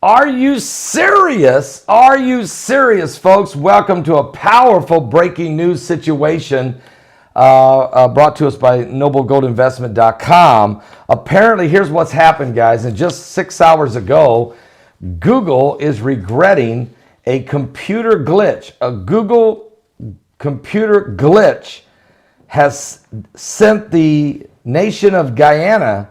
Are you serious? Are you serious, folks? Welcome to a powerful breaking news situation brought to us by noblegoldinvestment.com. Apparently, here's what's happened, guys. And just 6 hours ago, Google is regretting a computer glitch. A Google computer glitch has sent the nation of Guyana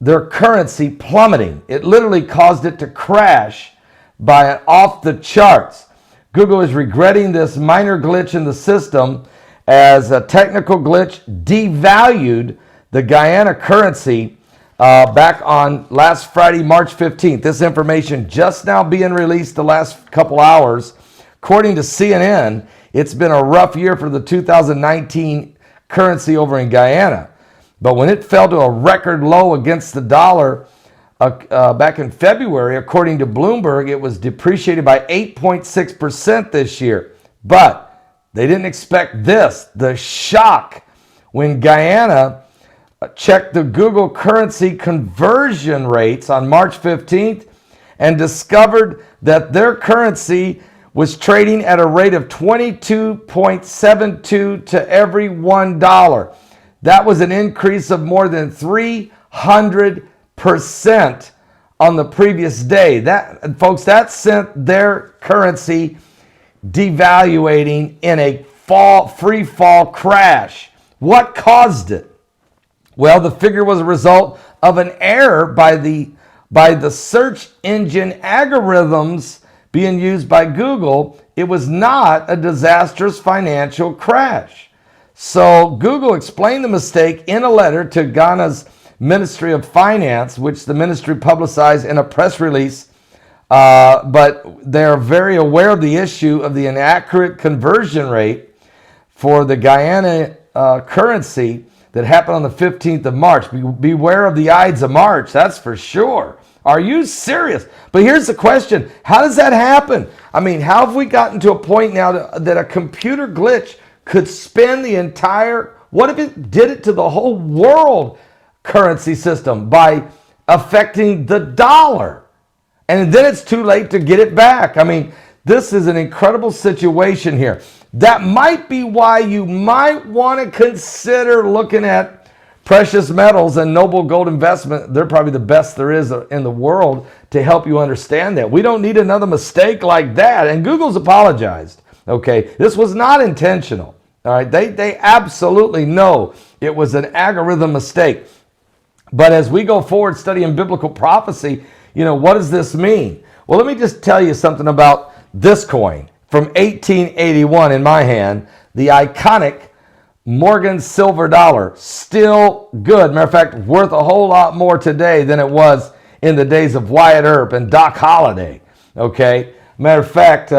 their currency plummeting. It literally caused it to crash by an off the charts. Google is regretting this minor glitch in the system as a technical glitch devalued the Guyana currency back on last Friday, March 15th. This information just now being released the last couple hours. According to CNN, it's been a rough year for the 2019 currency over in Guyana. But when it fell to a record low against the dollar back in February, according to Bloomberg, it was depreciated by 8.6% this year. But they didn't expect this, the shock when Guyana checked the Google currency conversion rates on March 15th and discovered that their currency was trading at a rate of 22.72 to every $1. That was an increase of more than 300% on the previous day. Folks, that sent their currency devaluating in a free fall crash. What caused it? Well, the figure was a result of an error by the search engine algorithms being used by Google. It was not a disastrous financial crash. So Google explained the mistake in a letter to Ghana's Ministry of Finance, which the ministry publicized in a press release. But they're very aware of the issue of the inaccurate conversion rate for the Guyana currency that happened on the 15th of March. Beware of the Ides of March, that's for sure. Are you serious? But here's the question. How does that happen? I mean, how have we gotten to a point now that a computer glitch could spin the entire, what if it did it to the whole world currency system by affecting the dollar? And then it's too late to get it back. I mean, this is an incredible situation here. That might be why you might want to consider looking at precious metals and Noble Gold Investment. They're probably the best there is in the world to help you understand that. We don't need another mistake like that. And Google's apologized. Okay, this was not intentional. All right, they absolutely know it was an algorithm mistake. But as we go forward studying biblical prophecy, what does this mean? Well, let me just tell you something about this coin from 1881 in my hand, the iconic Morgan silver dollar. Still good. Matter of fact, worth a whole lot more today than it was in the days of Wyatt Earp and Doc Holliday. Okay, matter of fact,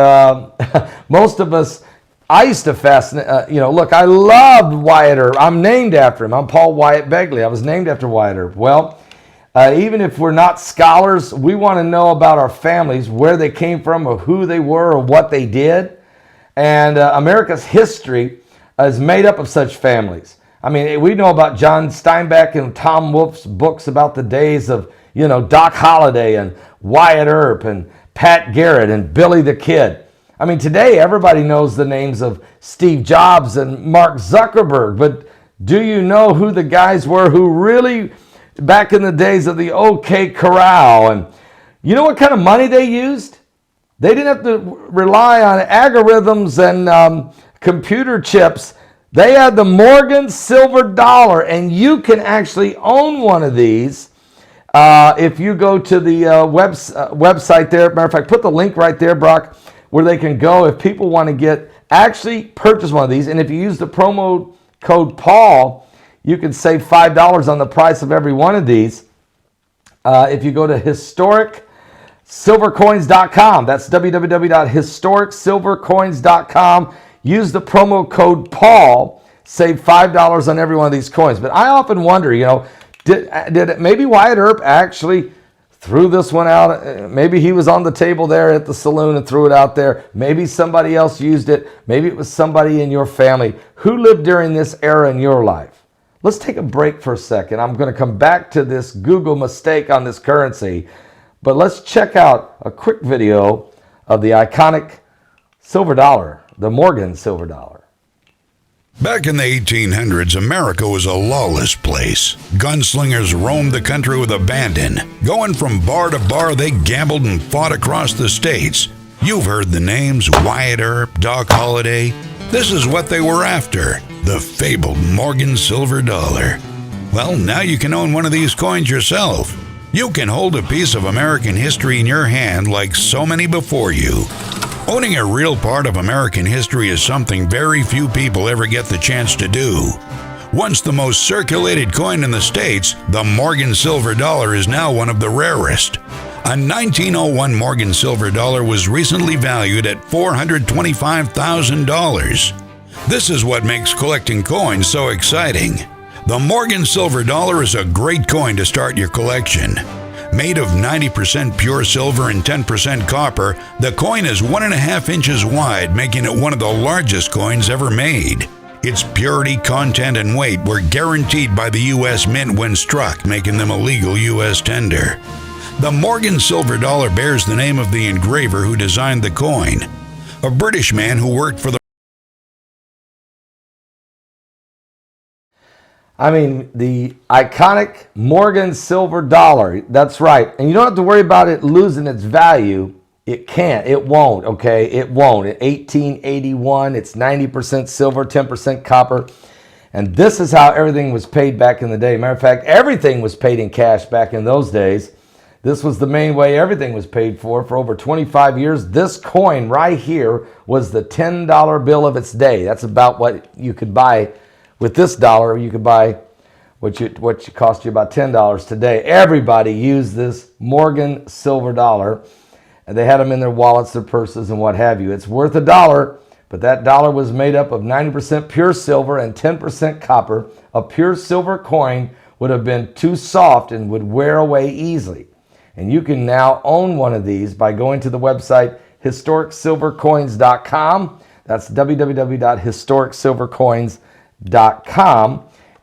most of us, I used to fascinate, look, I loved Wyatt Earp. I'm named after him. I'm Paul Wyatt Begley. I was named after Wyatt Earp. Well, even if we're not scholars, we want to know about our families, where they came from, or who they were, or what they did. And America's history is made up of such families. I mean, we know about John Steinbeck and Tom Wolfe's books about the days of, Doc Holliday and Wyatt Earp and Pat Garrett and Billy the Kid. I mean, today everybody knows the names of Steve Jobs and Mark Zuckerberg, but do you know who the guys were who really, back in the days of the OK Corral, and you know what kind of money they used? They didn't have to rely on algorithms and computer chips. They had the Morgan silver dollar, and you can actually own one of these if you go to the website there. Matter of fact, put the link right there, Brock, where they can go if people want to actually purchase one of these. And if you use the promo code Paul, you can save $5 on the price of every one of these. If you go to historicsilvercoins.com, that's www.historicsilvercoins.com. Use the promo code Paul, save $5 on every one of these coins. But I often wonder, did maybe Wyatt Earp actually threw this one out? Maybe he was on the table there at the saloon and threw it out there. Maybe somebody else used it. Maybe it was somebody in your family who lived during this era in your life. Let's take a break for a second. I'm going to come back to this Google mistake on this currency. But let's check out a quick video of the iconic silver dollar, the Morgan silver dollar. Back in the 1800s, America was a lawless place. Gunslingers roamed the country with abandon. Going from bar to bar, they gambled and fought across the states. You've heard the names Wyatt Earp, Doc Holliday. This is what they were after, the fabled Morgan silver dollar. Well, now you can own one of these coins yourself. You can hold a piece of American history in your hand like so many before you. Owning a real part of American history is something very few people ever get the chance to do. Once the most circulated coin in the States, the Morgan silver dollar is now one of the rarest. A 1901 Morgan silver dollar was recently valued at $425,000. This is what makes collecting coins so exciting. The Morgan silver dollar is a great coin to start your collection. Made of 90% pure silver and 10% copper, the coin is 1.5 inches wide, making it one of the largest coins ever made. Its purity, content, and weight were guaranteed by the U.S. Mint when struck, making them a legal U.S. tender. The Morgan silver dollar bears the name of the engraver who designed the coin, a British man who worked for the the iconic Morgan silver dollar. That's right. And you don't have to worry about it losing its value. It can't. It won't, okay? It won't. In 1881, it's 90% silver, 10% copper. And this is how everything was paid back in the day. Matter of fact, everything was paid in cash back in those days. This was the main way everything was paid for over 25 years. This coin right here was the $10 bill of its day. That's about what you could buy. With this dollar, you could buy what cost you about $10 today. Everybody used this Morgan silver dollar, and they had them in their wallets, their purses, and what have you. It's worth $1, but that dollar was made up of 90% pure silver and 10% copper. A pure silver coin would have been too soft and would wear away easily. And you can now own one of these by going to the website historicsilvercoins.com. That's www.historicsilvercoins.com.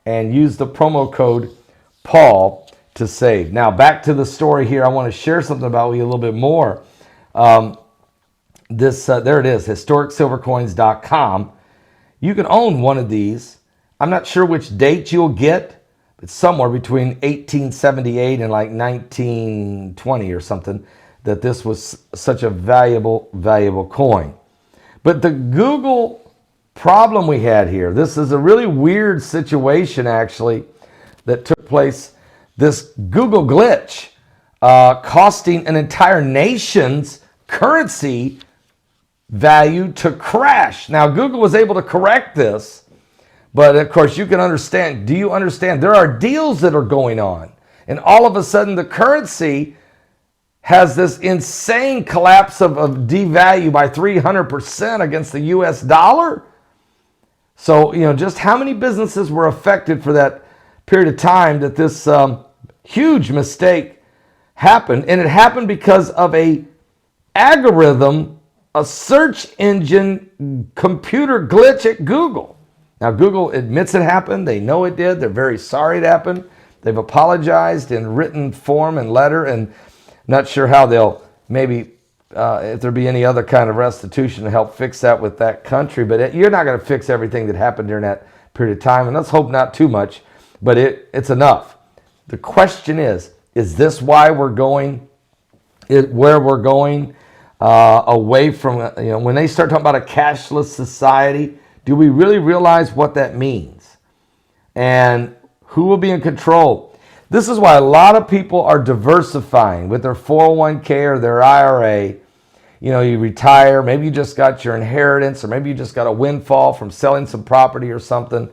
And use the promo code Paul to save. Now back to the story here. I want to share something about you a little bit more. There it is, historicsilvercoins.com. You can own one of these. I'm not sure which date you'll get. It's somewhere between 1878 and like 1920 or something that this was such a valuable coin. But the Google problem we had here, this is a really weird situation actually that took place. This Google glitch costing an entire nation's currency value to crash. Now Google was able to correct this, but of course you can understand, do you understand? There are deals that are going on, and all of a sudden the currency has this insane collapse of devalue by 300% against the US dollar. So, just how many businesses were affected for that period of time that this huge mistake happened? And it happened because of a algorithm, a search engine computer glitch at Google. Now, Google admits it happened. They know it did. They're very sorry it happened. They've apologized in written form and letter, and not sure how they'll maybe if there be any other kind of restitution to help fix that with that country. But you're not going to fix everything that happened during that period of time, and let's hope not too much, but it's enough. The question is this why we're going where we're going away from, when they start talking about a cashless society, do we really realize what that means? And who will be in control? This is why a lot of people are diversifying with their 401k or their IRA. You retire, maybe you just got your inheritance, or maybe you just got a windfall from selling some property or something,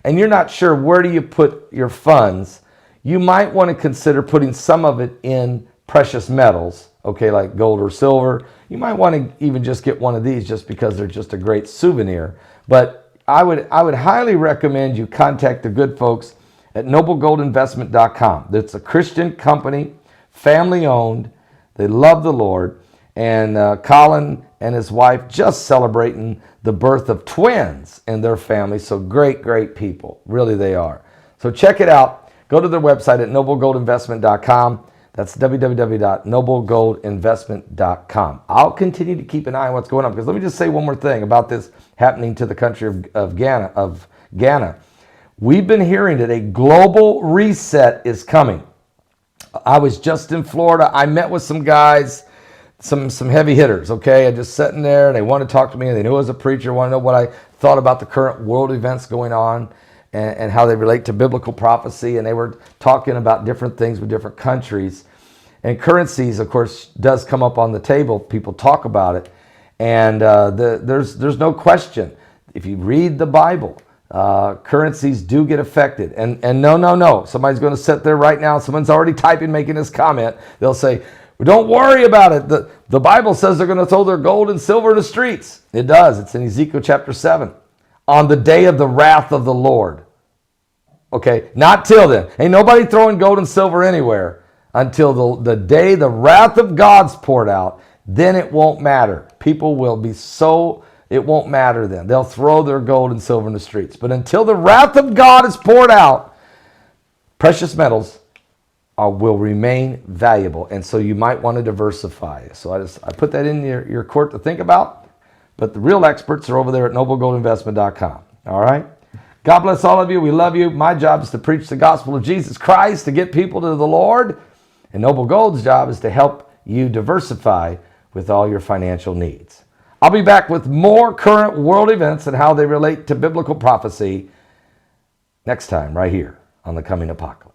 and you're not sure where do you put your funds. You might want to consider putting some of it in precious metals, okay, like gold or silver. You might want to even just get one of these just because they're just a great souvenir. But I would highly recommend you contact the good folks at noblegoldinvestment.com. It's a Christian company, family owned. They love the Lord. And Colin and his wife just celebrating the birth of twins in their family. So great, great people. Really, they are. So check it out. Go to their website at noblegoldinvestment.com. That's www.noblegoldinvestment.com. I'll continue to keep an eye on what's going on, because let me just say one more thing about this happening to the country of Guyana. We've been hearing that a global reset is coming. I was just in Florida. I met with some guys, some heavy hitters, okay? I just sitting there, and they wanted to talk to me, and they knew I was a preacher, wanted to know what I thought about the current world events going on and how they relate to biblical prophecy, and they were talking about different things with different countries. And currencies, of course, does come up on the table. People talk about it, and there's no question. If you read the Bible, currencies do get affected. And no. Somebody's going to sit there right now. Someone's already typing, making this comment. They'll say, well, don't worry about it. The Bible says they're going to throw their gold and silver in the streets. It does. It's in Ezekiel chapter 7. On the day of the wrath of the Lord. Okay, not till then. Ain't nobody throwing gold and silver anywhere until the day the wrath of God's poured out. Then it won't matter. People will be so... It won't matter then. They'll throw their gold and silver in the streets. But until the wrath of God is poured out, precious metals will remain valuable. And so you might want to diversify. So I put that in your court to think about. But the real experts are over there at noblegoldinvestment.com. All right? God bless all of you. We love you. My job is to preach the gospel of Jesus Christ, to get people to the Lord. And Noble Gold's job is to help you diversify with all your financial needs. I'll be back with more current world events and how they relate to biblical prophecy next time right here on The Coming Apocalypse.